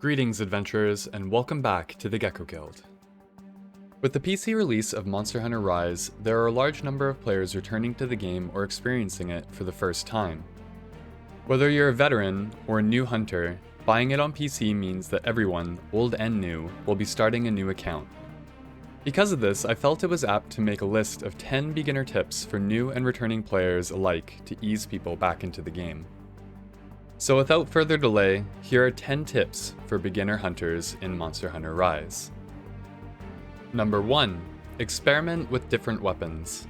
Greetings, adventurers, and welcome back to the Gecko Guild. With the PC release of Monster Hunter Rise, there are a large number of players returning to the game or experiencing it for the first time. Whether you're a veteran or a new hunter, buying it on PC means that everyone, old and new, will be starting a new account. Because of this, I felt it was apt to make a list of 10 beginner tips for new and returning players alike to ease people back into the game. So without further delay, here are 10 tips for beginner hunters in Monster Hunter Rise. Number 1. Experiment with different weapons.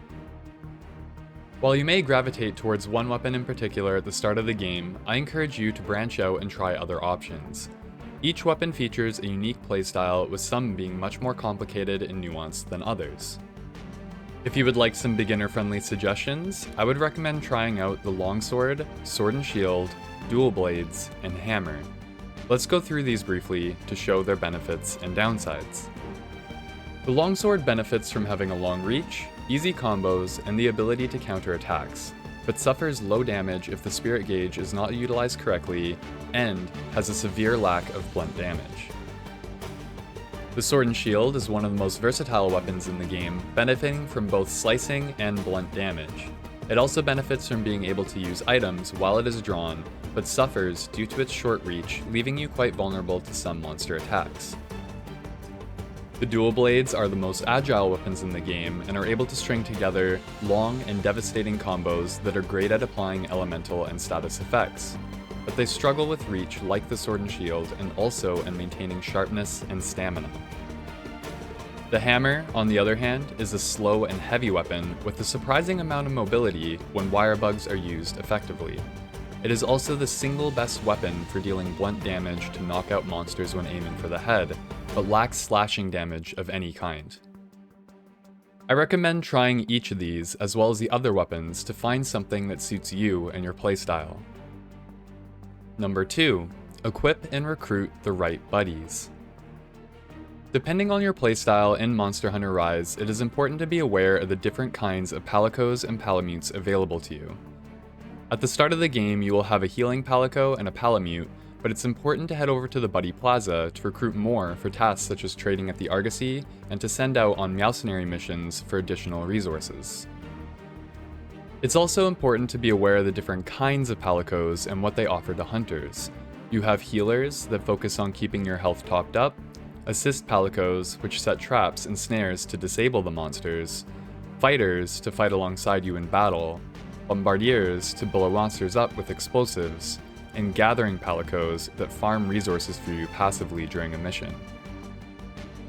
While you may gravitate towards one weapon in particular at the start of the game, I encourage you to branch out and try other options. Each weapon features a unique playstyle, with some being much more complicated and nuanced than others. If you would like some beginner-friendly suggestions, I would recommend trying out the longsword, sword and shield, dual blades, and hammer. Let's go through these briefly to show their benefits and downsides. The longsword benefits from having a long reach, easy combos, and the ability to counter attacks, but suffers low damage if the spirit gauge is not utilized correctly and has a severe lack of blunt damage. The sword and shield is one of the most versatile weapons in the game, benefiting from both slicing and blunt damage. It also benefits from being able to use items while it is drawn, but suffers due to its short reach, leaving you quite vulnerable to some monster attacks. The dual blades are the most agile weapons in the game and are able to string together long and devastating combos that are great at applying elemental and status effects, but they struggle with reach like the sword and shield and also in maintaining sharpness and stamina. The hammer, on the other hand, is a slow and heavy weapon with a surprising amount of mobility when wire bugs are used effectively. It is also the single best weapon for dealing blunt damage to knock out monsters when aiming for the head, but lacks slashing damage of any kind. I recommend trying each of these as well as the other weapons to find something that suits you and your playstyle. Number 2. Equip and recruit the right buddies. Depending on your playstyle in Monster Hunter Rise, it is important to be aware of the different kinds of palicos and palamutes available to you. At the start of the game, you will have a healing palico and a palamute, but it's important to head over to the Buddy Plaza to recruit more for tasks such as trading at the Argosy and to send out on Meowcenary missions for additional resources. It's also important to be aware of the different kinds of palicos and what they offer to hunters. You have healers that focus on keeping your health topped up, assist palicos, which set traps and snares to disable the monsters, fighters to fight alongside you in battle, bombardiers to blow monsters up with explosives, and gathering palicos that farm resources for you passively during a mission.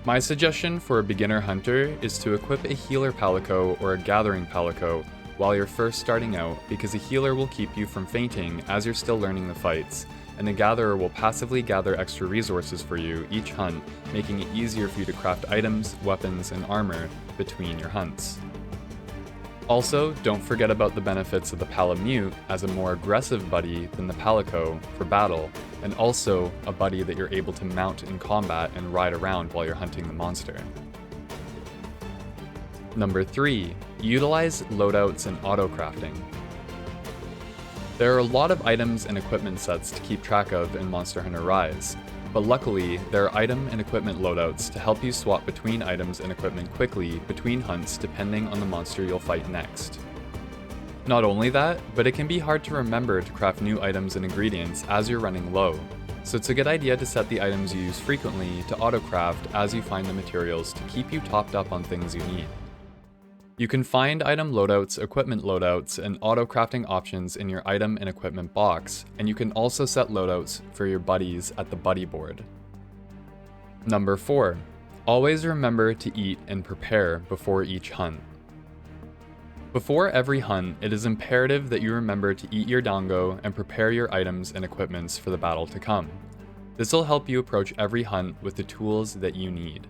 My suggestion for a beginner hunter is to equip a healer palico or a gathering palico while you're first starting out, because a healer will keep you from fainting as you're still learning the fights, and a gatherer will passively gather extra resources for you each hunt, making it easier for you to craft items, weapons, and armor between your hunts. Also, don't forget about the benefits of the Palamute as a more aggressive buddy than the Palico for battle, and also a buddy that you're able to mount in combat and ride around while you're hunting the monster. Number 3. Utilize loadouts and auto-crafting. There are a lot of items and equipment sets to keep track of in Monster Hunter Rise, but luckily there are item and equipment loadouts to help you swap between items and equipment quickly between hunts depending on the monster you'll fight next. Not only that, but it can be hard to remember to craft new items and ingredients as you're running low, so it's a good idea to set the items you use frequently to auto-craft as you find the materials to keep you topped up on things you need. You can find item loadouts, equipment loadouts, and auto-crafting options in your item and equipment box, and you can also set loadouts for your buddies at the buddy board. Number 4. Always remember to eat and prepare before each hunt. Before every hunt, it is imperative that you remember to eat your dango and prepare your items and equipments for the battle to come. This will help you approach every hunt with the tools that you need.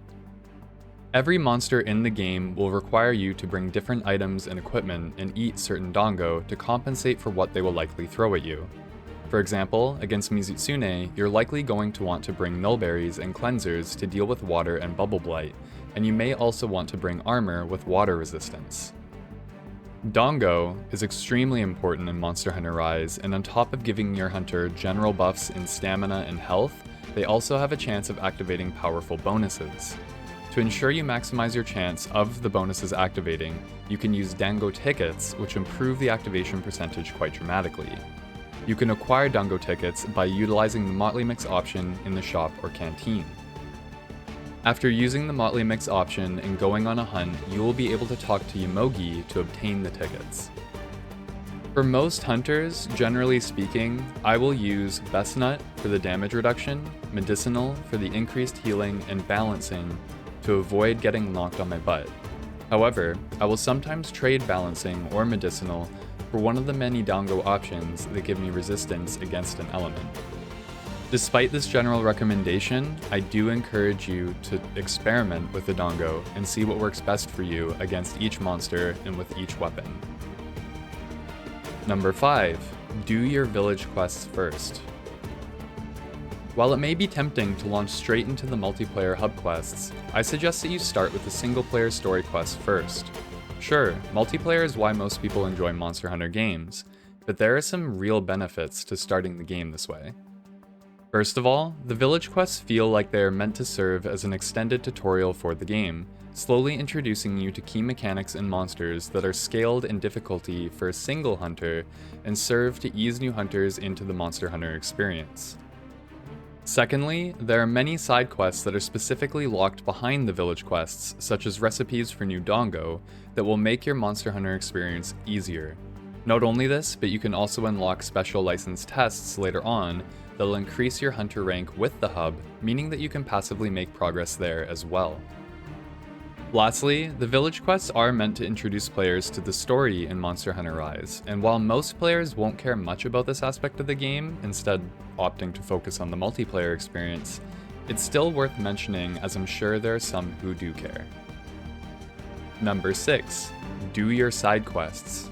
Every monster in the game will require you to bring different items and equipment and eat certain dango to compensate for what they will likely throw at you. For example, against Mizutsune, you're likely going to want to bring nullberries and cleansers to deal with water and bubble blight, and you may also want to bring armor with water resistance. Dango is extremely important in Monster Hunter Rise, and on top of giving your hunter general buffs in stamina and health, they also have a chance of activating powerful bonuses. To ensure you maximize your chance of the bonuses activating, you can use Dango tickets, which improve the activation percentage quite dramatically. You can acquire Dango tickets by utilizing the Motley Mix option in the shop or canteen. After using the Motley Mix option and going on a hunt, you will be able to talk to Yomogi to obtain the tickets. For most hunters, generally speaking, I will use Best Nut for the damage reduction, Medicinal for the increased healing and balancing to avoid getting knocked on my butt. However, I will sometimes trade balancing or medicinal for one of the many Dango options that give me resistance against an element. Despite this general recommendation, I do encourage you to experiment with the Dango and see what works best for you against each monster and with each weapon. Number 5. Do your village quests first. While it may be tempting to launch straight into the multiplayer hub quests, I suggest that you start with the single-player story quests first. Sure, multiplayer is why most people enjoy Monster Hunter games, but there are some real benefits to starting the game this way. First of all, the village quests feel like they are meant to serve as an extended tutorial for the game, slowly introducing you to key mechanics and monsters that are scaled in difficulty for a single hunter and serve to ease new hunters into the Monster Hunter experience. Secondly, there are many side quests that are specifically locked behind the village quests, such as recipes for new Dango, that will make your Monster Hunter experience easier. Not only this, but you can also unlock special licensed tests later on that will increase your hunter rank with the hub, meaning that you can passively make progress there as well. Lastly, the village quests are meant to introduce players to the story in Monster Hunter Rise, and while most players won't care much about this aspect of the game, instead opting to focus on the multiplayer experience, it's still worth mentioning as I'm sure there are some who do care. Number 6. Do your side quests.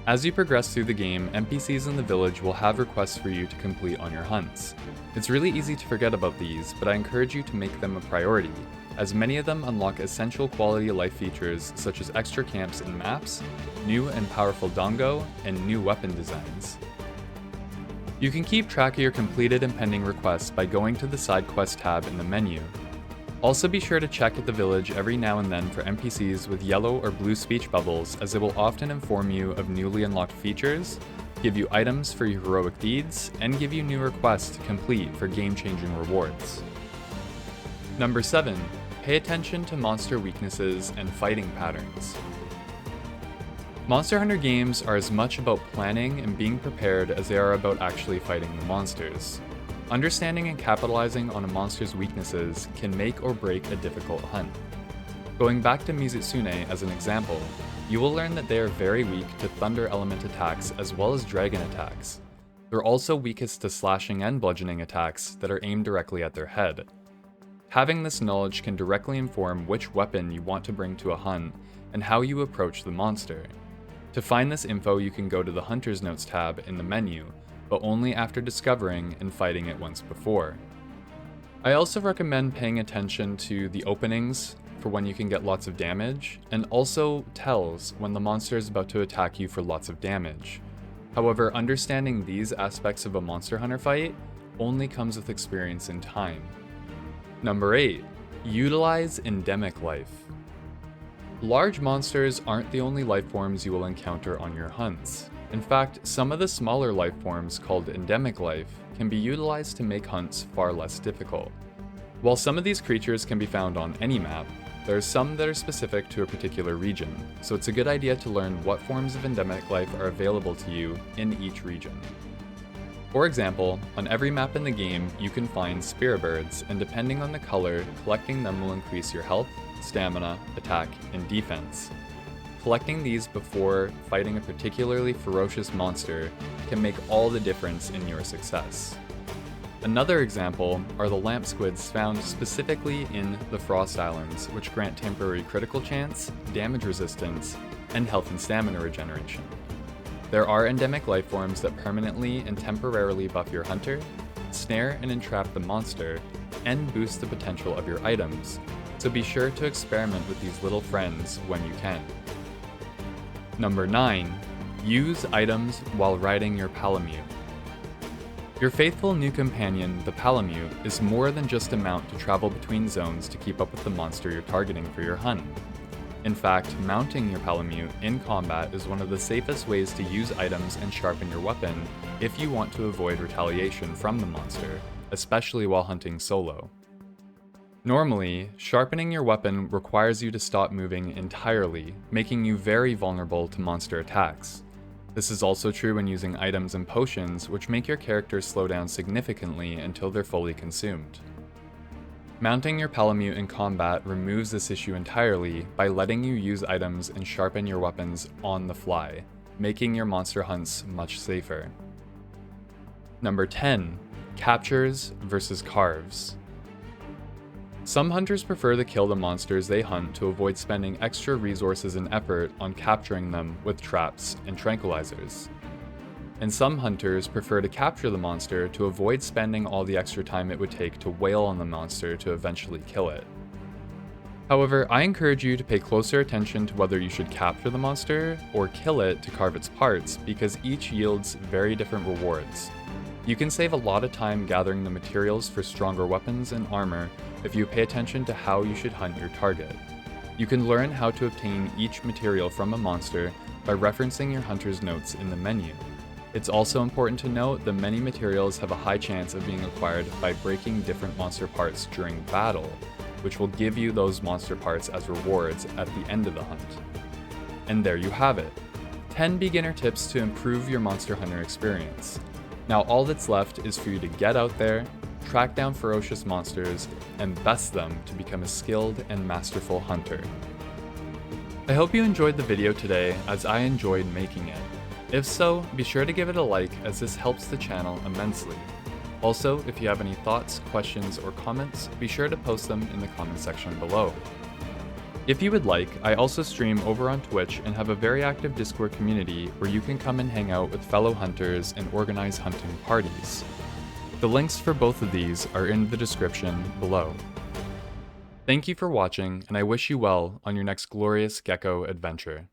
As you progress through the game, NPCs in the village will have requests for you to complete on your hunts. It's really easy to forget about these, but I encourage you to make them a priority, as many of them unlock essential quality of life features such as extra camps and maps, new and powerful Dango, and new weapon designs. You can keep track of your completed and pending requests by going to the Side Quest tab in the menu. Also be sure to check at the village every now and then for NPCs with yellow or blue speech bubbles, as they will often inform you of newly unlocked features, give you items for your heroic deeds, and give you new requests to complete for game-changing rewards. Number 7. Pay attention to monster weaknesses and fighting patterns. Monster Hunter games are as much about planning and being prepared as they are about actually fighting the monsters. Understanding and capitalizing on a monster's weaknesses can make or break a difficult hunt. Going back to Mizutsune as an example, you will learn that they are very weak to thunder element attacks as well as dragon attacks. They're also weakest to slashing and bludgeoning attacks that are aimed directly at their head. Having this knowledge can directly inform which weapon you want to bring to a hunt and how you approach the monster. To find this info, you can go to the Hunter's Notes tab in the menu, but only after discovering and fighting it once before. I also recommend paying attention to the openings for when you can get lots of damage, and also tells when the monster is about to attack you for lots of damage. However, understanding these aspects of a Monster Hunter fight only comes with experience and time. Number 8. Utilize endemic life. Large monsters aren't the only life forms you will encounter on your hunts. In fact, some of the smaller life forms called endemic life can be utilized to make hunts far less difficult. While some of these creatures can be found on any map, there are some that are specific to a particular region, so it's a good idea to learn what forms of endemic life are available to you in each region. For example, on every map in the game, you can find spirit birds, and depending on the color, collecting them will increase your health, stamina, attack, and defense. Collecting these before fighting a particularly ferocious monster can make all the difference in your success. Another example are the lamp squids found specifically in the Frost Islands, which grant temporary critical chance, damage resistance, and health and stamina regeneration. There are endemic life forms that permanently and temporarily buff your hunter, snare and entrap the monster, and boost the potential of your items, so be sure to experiment with these little friends when you can. Number 9. Use items while riding your Palamute. Your faithful new companion, the Palamute, is more than just a mount to travel between zones to keep up with the monster you're targeting for your hunt. In fact, mounting your Palamute in combat is one of the safest ways to use items and sharpen your weapon if you want to avoid retaliation from the monster, especially while hunting solo. Normally, sharpening your weapon requires you to stop moving entirely, making you very vulnerable to monster attacks. This is also true when using items and potions, which make your character slow down significantly until they're fully consumed. Mounting your Palamute in combat removes this issue entirely by letting you use items and sharpen your weapons on the fly, making your monster hunts much safer. Number 10. Captures versus Carves. Some hunters prefer to kill the monsters they hunt to avoid spending extra resources and effort on capturing them with traps and tranquilizers. And some hunters prefer to capture the monster to avoid spending all the extra time it would take to wail on the monster to eventually kill it. However, I encourage you to pay closer attention to whether you should capture the monster or kill it to carve its parts, because each yields very different rewards. You can save a lot of time gathering the materials for stronger weapons and armor if you pay attention to how you should hunt your target. You can learn how to obtain each material from a monster by referencing your hunter's notes in the menu. It's also important to note that many materials have a high chance of being acquired by breaking different monster parts during battle, which will give you those monster parts as rewards at the end of the hunt. And there you have it, 10 beginner tips to improve your monster hunter experience. Now all that's left is for you to get out there, track down ferocious monsters, and best them to become a skilled and masterful hunter. I hope you enjoyed the video today as I enjoyed making it. If so, be sure to give it a like, as this helps the channel immensely. Also, if you have any thoughts, questions, or comments, be sure to post them in the comment section below. If you would like, I also stream over on Twitch and have a very active Discord community where you can come and hang out with fellow hunters and organize hunting parties. The links for both of these are in the description below. Thank you for watching, and I wish you well on your next glorious gecko adventure.